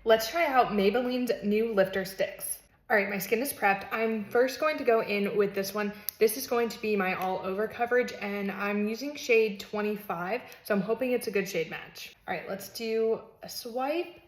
Let's try out Maybelline's new lifter Stix. All right, my skin is prepped. I'm first going to go in with this one. This is going to be my all over coverage and I'm using shade 25, so I'm hoping it's a good shade match. All right, let's do a swipe.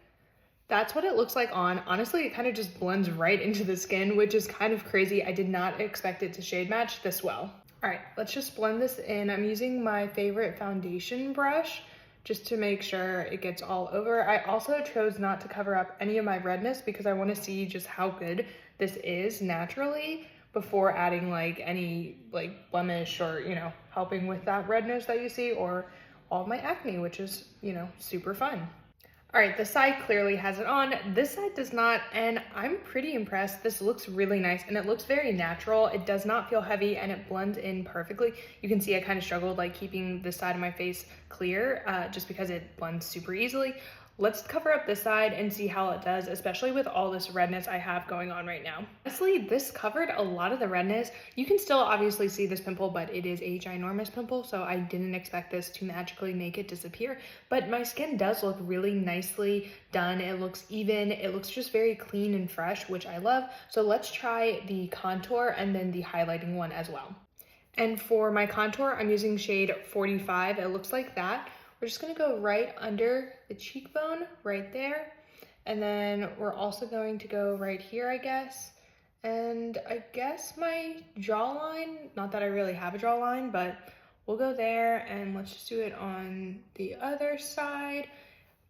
That's what it looks like on. Honestly, it kind of just blends right into the skin, which is kind of crazy. I did not expect it to shade match this well. All right, let's just blend this in. I'm using my favorite foundation brush just to make sure it gets all over. I also chose not to cover up any of my redness because I want to see just how good this is naturally before adding like any like blemish or, helping with that redness that you see or all of my acne, which is, super fun. All right, this side clearly has it on. This side does not, and I'm pretty impressed. This looks really nice and it looks very natural. It does not feel heavy and it blends in perfectly. You can see I kind of struggled like keeping this side of my face clear just because it blends super easily. Let's cover up this side and see how it does, especially with all this redness I have going on right now. Honestly, this covered a lot of the redness. You can still obviously see this pimple, but it is a ginormous pimple, so I didn't expect this to magically make it disappear. But my skin does look really nicely done. It looks even. It looks just very clean and fresh, which I love. So let's try the contour and then the highlighting one as well. And for my contour, I'm using shade 45. It looks like that. We're just gonna go right under the cheekbone, right there. And then we're also going to go right here, I guess. And I guess my jawline, not that I really have a jawline, but we'll go there and let's just do it on the other side.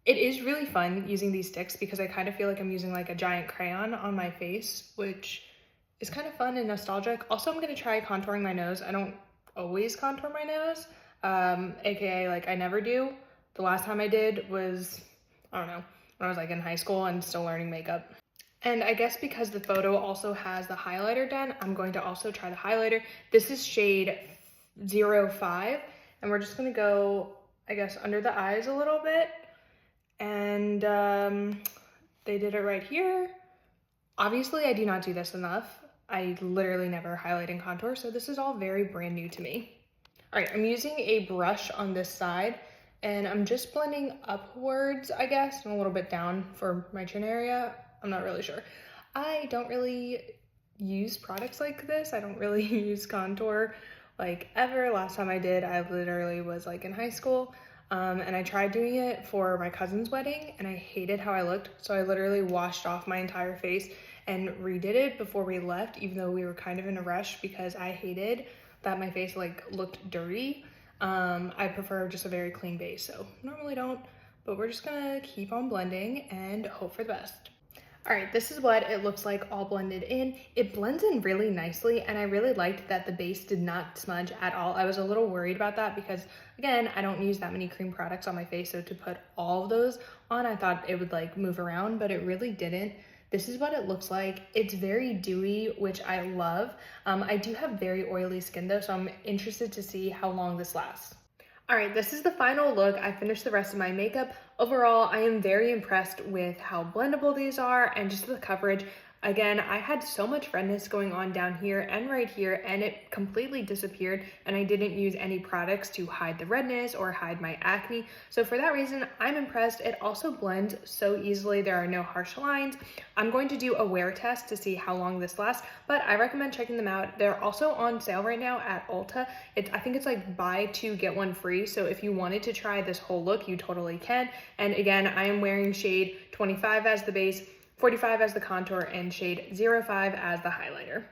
It is really fun using these sticks because I kind of feel like I'm using like a giant crayon on my face, which is kind of fun and nostalgic. Also, I'm gonna try contouring my nose. I don't always contour my nose. AKA like I never do. The last time I did was, I don't know, when I was like in high school and still learning makeup. And I guess because the photo also has the highlighter done, I'm going to also try the highlighter. This is shade 05 and we're just gonna go, I guess, under the eyes a little bit. And they did it right here. Obviously, I do not do this enough. I literally never highlight and contour, so this is all very brand new to me. All right, I'm using a brush on this side and I'm just blending upwards, I guess, and a little bit down for my chin area. I'm not really sure. I don't really use products like this. I don't really use contour like ever. Last time I did, I literally was like in high school and I tried doing it for my cousin's wedding and I hated how I looked. So I literally washed off my entire face and redid it before we left, even though we were kind of in a rush because I hated that my face like looked dirty. I prefer just a very clean base, so normally don't, but we're just gonna keep on blending and hope for the best. All right, this is what it looks like all blended in. It blends in really nicely and I really liked that the base did not smudge at all. I was a little worried about that because again, I don't use that many cream products on my face, so to put all of those on, I thought it would like move around, but it really didn't. This is what it looks like. It's very dewy, which I love. I do have very oily skin though, so I'm interested to see how long this lasts. All right, this is the final look. I finished the rest of my makeup. Overall, I am very impressed with how blendable these are and just the coverage. Again, I had so much redness going on down here and right here and it completely disappeared and I didn't use any products to hide the redness or hide my acne. So for that reason, I'm impressed. It also blends so easily. There are no harsh lines. I'm going to do a wear test to see how long this lasts, but I recommend checking them out. They're also on sale right now at Ulta. I think it's like buy two, get one free. So if you wanted to try this whole look, you totally can. And again, I am wearing shade 25 as the base, 45 as the contour, and shade 05 as the highlighter.